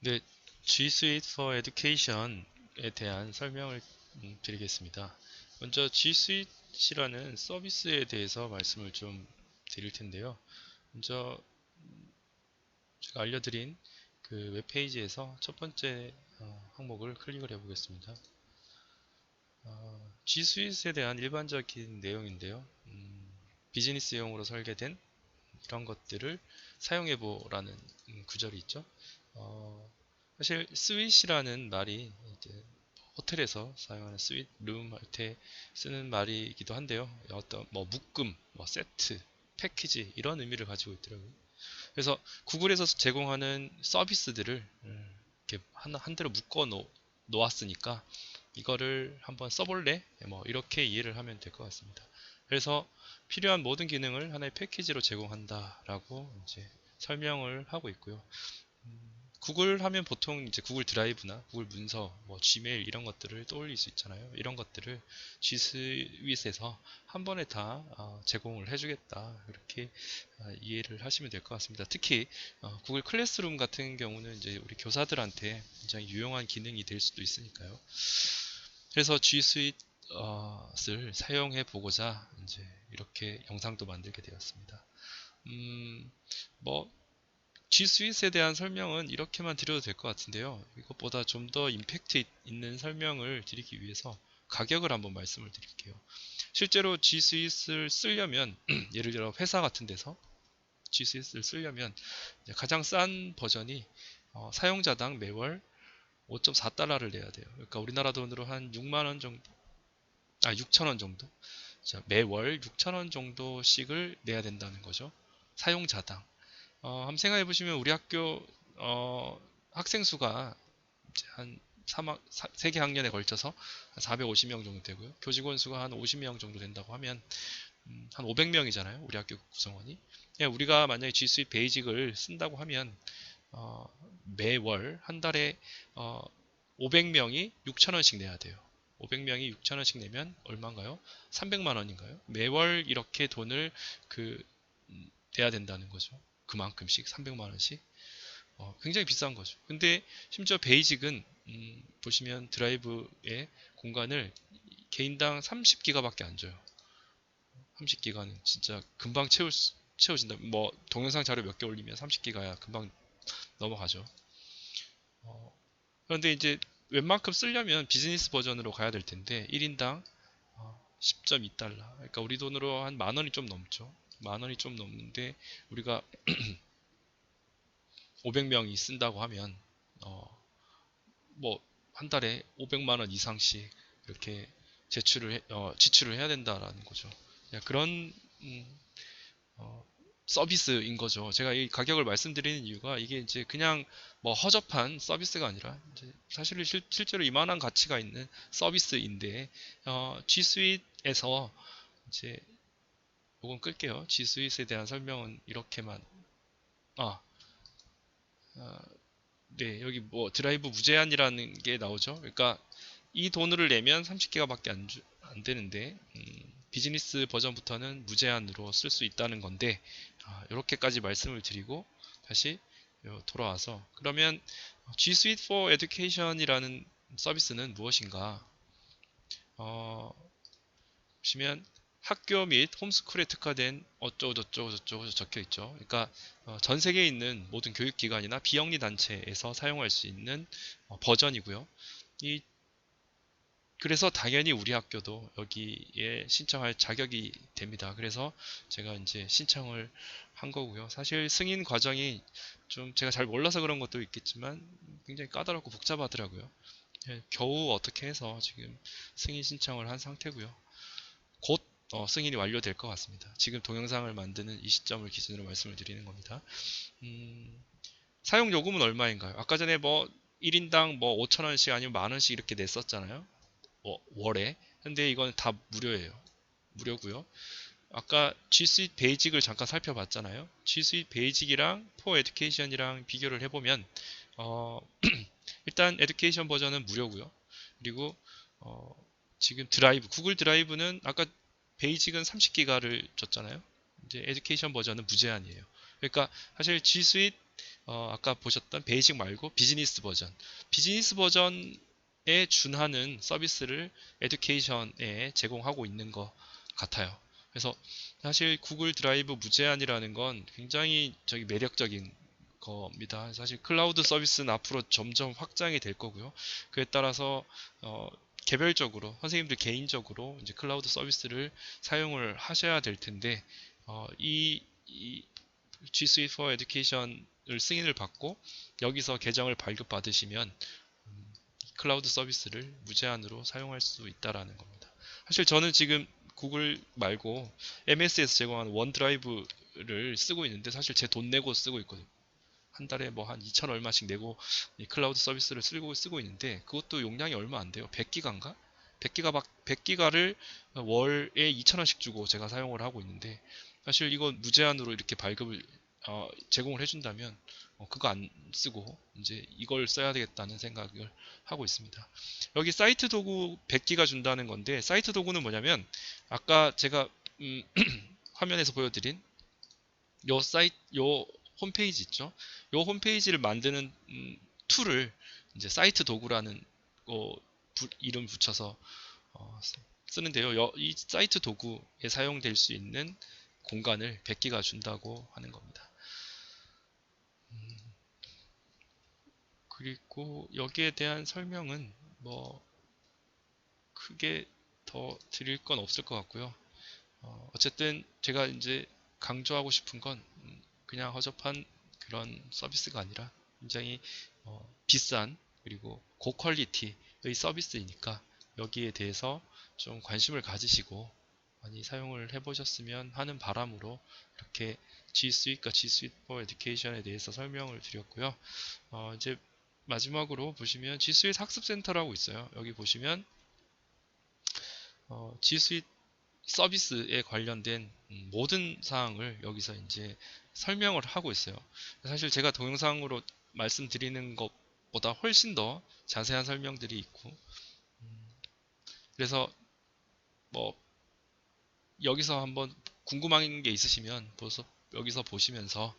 네, G Suite for Education에 대한 설명을 드리겠습니다. 먼저 G Suite이라는 서비스에 대해서 말씀을 좀 드릴 텐데요. 먼저 제가 알려드린 그 웹페이지에서 첫 번째 항목을 클릭을 해보겠습니다. G Suite에 대한 일반적인 내용인데요. 비즈니스용으로 설계된 이런 것들을 사용해보라는 구절이 있죠. 어, 사실 스윗이라는 말이 이제 호텔에서 사용하는 스윗 룸 할 때 쓰는 말이기도 한데요. 어떤 뭐 묶음, 뭐 세트, 패키지 이런 의미를 가지고 있더라고요. 그래서 구글에서 제공하는 서비스들을 이렇게 한 대로 묶어 놓았으니까 이거를 한번 써볼래? 뭐 이렇게 이해를 하면 될 것 같습니다. 그래서 필요한 모든 기능을 하나의 패키지로 제공한다라고 이제 설명을 하고 있고요. 구글 하면 보통 이제 구글 드라이브나 구글 문서, 뭐 지메일 이런 것들을 떠올릴 수 있잖아요. 이런 것들을 G 스윗에서 한 번에 다 제공을 해주겠다 이렇게 이해를 하시면 될 것 같습니다. 특히 구글 클래스룸 같은 경우는 이제 우리 교사들한테 굉장히 유용한 기능이 될 수도 있으니까요. 그래서 G 스윗을 사용해 보고자 이제 이렇게 영상도 만들게 되었습니다. 뭐 G 스윗에 대한 설명은 이렇게만 드려도 될 것 같은데요. 이것보다 좀 더 임팩트 있는 설명을 드리기 위해서 가격을 한번 말씀을 드릴게요. 실제로 G 스윗을 쓰려면 예를 들어 회사 같은 데서 G 스윗을 쓰려면 가장 싼 버전이 사용자당 매월 5.4달러를 내야 돼요. 그러니까 우리나라 돈으로 한 6만 원 정도, 6천 원 정도. 자, 매월 6천 원 정도씩을 내야 된다는 거죠. 사용자당. 한번 생각해 보시면 우리 학교 학생 수가 이제 한 3개 학년에 걸쳐서 한 450명 정도 되고요. 교직원 수가 한 50명 정도 된다고 하면 한 500명이잖아요. 우리 학교 구성원이. 예, 우리가 만약에 G Suite 베이직을 쓴다고 하면 어, 매월 한 달에 500명이 6천 원씩 내야 돼요. 500명이 6천 원씩 내면 얼마인가요? 300만 원인가요? 매월 이렇게 돈을 그 내야 된다는 거죠. 그만큼씩 300만 원씩. 굉장히 비싼 거죠. 근데 심지어 베이직은 보시면 드라이브의 공간을 개인당 30기가밖에 안 줘요. 30기가는 진짜 금방 채워진다. 뭐 동영상 자료 몇 개 올리면 30기가야 금방 넘어가죠. 어, 그런데 이제 웬만큼 쓰려면 비즈니스 버전으로 가야 될 텐데 1인당 10.2달러. 그러니까 우리 돈으로 한 만 원이 좀 넘죠. 만 원이 좀 넘는데 우리가 500명이 쓴다고 하면 어, 뭐 한 달에 500만 원 이상씩 이렇게 지출을 해야 된다라는 거죠. 그런 음, 어, 서비스인 거죠. 제가 이 가격을 말씀드리는 이유가 이게 이제 그냥 뭐 허접한 서비스가 아니라 이제 사실 실제로 이만한 가치가 있는 서비스인데 G Suite에서 이제 요건 끌게요. G Suite에 대한 설명은 이렇게만 아, 아, 네, 여기 뭐 드라이브 무제한이라는 게 나오죠. 그러니까 이 돈을 내면 30기가밖에 안 되는데 비즈니스 버전부터는 무제한으로 쓸 수 있다는 건데 이렇게까지 말씀을 드리고 다시 돌아와서 그러면 G Suite for Education이라는 서비스는 무엇인가? 어, 보시면 학교 및 홈스쿨에 특화된 어쩌고 저쩌고 저쩌고 적혀 있죠. 그러니까 전 세계에 있는 모든 교육기관이나 비영리 단체에서 사용할 수 있는 버전이고요. 이 그래서 당연히 우리 학교도 여기에 신청할 자격이 됩니다. 그래서 제가 이제 신청을 한 거고요. 사실 승인 과정이 좀 제가 잘 몰라서 그런 것도 있겠지만 굉장히 까다롭고 복잡하더라고요. 겨우 어떻게 해서 지금 승인 신청을 한 상태고요. 곧 승인이 완료될 것 같습니다. 지금 동영상을 만드는 이 시점을 기준으로 말씀을 드리는 겁니다. 음, 사용 요금은 얼마인가요? 아까 전에 뭐 1인당 뭐 5천 원씩 아니면 만 원씩 이렇게 냈었잖아요. 월에. 근데 이건 다 무료예요. 무료고요. 아까 G Suite 베이직을 잠깐 살펴봤잖아요. G Suite 베이직이랑 For Education이랑 비교를 해보면 어, 일단 에듀케이션 버전은 무료고요. 그리고 어, 지금 드라이브, 구글 드라이브는 아까 베이직은 30기가를 줬잖아요. 이제 에듀케이션 버전은 무제한이에요. 그러니까 사실 G Suite 아까 보셨던 베이직 말고 비즈니스 버전, 비즈니스 버전에 준하는 서비스를 에듀케이션에 제공하고 있는 것 같아요. 그래서 사실 구글 드라이브 무제한이라는 건 굉장히 저기 매력적인 겁니다. 사실 클라우드 서비스는 앞으로 점점 확장이 될 거고요. 그에 따라서 개별적으로 선생님들 개인적으로 이제 클라우드 서비스를 사용을 하셔야 될 텐데 이 G Suite for Education을 승인을 받고 여기서 계정을 발급받으시면 클라우드 서비스를 무제한으로 사용할 수 있다라는 겁니다. 사실 저는 지금 구글 말고 MS에서 제공하는 원드라이브를 쓰고 있는데 사실 제 돈 내고 쓰고 있거든요. 한 달에 뭐 한 2천 얼마씩 내고 이 클라우드 서비스를 쓰고 있는데 그것도 용량이 얼마 안 돼요. 100기가인가? 100기가를 월에 2,000원씩 주고 제가 사용을 하고 있는데 사실 이거 무제한으로 이렇게 발급을 제공을 해준다면 그거 안 쓰고 이제 이걸 써야 되겠다는 생각을 하고 있습니다. 여기 사이트 도구 100기가 준다는 건데 사이트 도구는 뭐냐면 아까 제가 화면에서 보여드린 요 홈페이지 있죠? 요 홈페이지를 만드는 툴을 이제 사이트 도구라는 이름 붙여서 쓰는데요. 이 사이트 도구에 사용될 수 있는 공간을 100기가 준다고 하는 겁니다. 그리고 여기에 대한 설명은 뭐 크게 더 드릴 건 없을 것 같고요. 어쨌든 제가 이제 강조하고 싶은 건 그냥 허접한 그런 서비스가 아니라 굉장히 비싼 그리고 고퀄리티의 서비스이니까 여기에 대해서 좀 관심을 가지시고 많이 사용을 해보셨으면 하는 바람으로 이렇게 G Suite과 G Suite for Education에 대해서 설명을 드렸고요. 이제 마지막으로 보시면 G Suite 학습센터라고 있어요. 여기 보시면 G Suite 서비스에 관련된 모든 사항을 여기서 이제 설명을 하고 있어요. 사실 제가 동영상으로 말씀드리는 것보다 훨씬 더 자세한 설명들이 있고, 그래서 뭐 여기서 한번 궁금한 게 있으시면 여기서 보시면서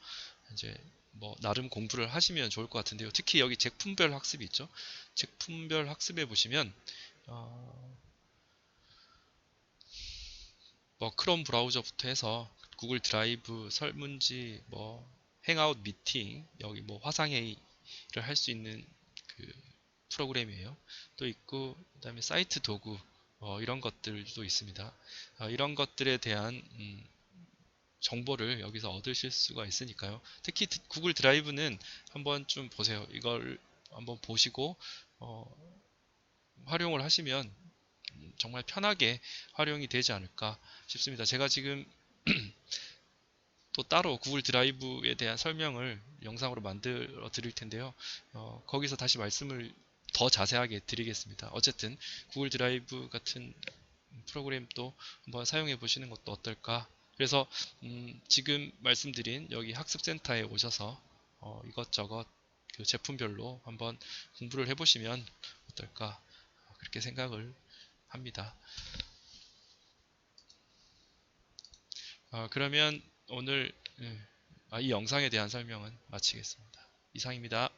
이제 뭐 나름 공부를 하시면 좋을 것 같은데요. 특히 여기 제품별 학습이 있죠. 제품별 학습에 보시면 뭐 크롬 브라우저부터 해서 구글 드라이브, 설문지, 뭐 행아웃 미팅, 여기 뭐 화상회의를 할 수 있는 그 프로그램이에요. 또 있고 그다음에 사이트 도구 이런 것들도 있습니다. 이런 것들에 대한 정보를 여기서 얻으실 수가 있으니까요. 특히 구글 드라이브는 한번 좀 보세요. 이걸 한번 보시고 활용을 하시면 정말 편하게 활용이 되지 않을까 싶습니다. 제가 지금 또 따로 구글 드라이브에 대한 설명을 영상으로 만들어 드릴 텐데요. 거기서 다시 말씀을 더 자세하게 드리겠습니다. 어쨌든 구글 드라이브 같은 프로그램도 한번 사용해 보시는 것도 어떨까. 그래서 지금 말씀드린 여기 학습센터에 오셔서 이것저것 그 제품별로 한번 공부를 해보시면 어떨까 그렇게 생각을 합니다. 그러면 오늘 이 영상에 대한 설명은 마치겠습니다. 이상입니다.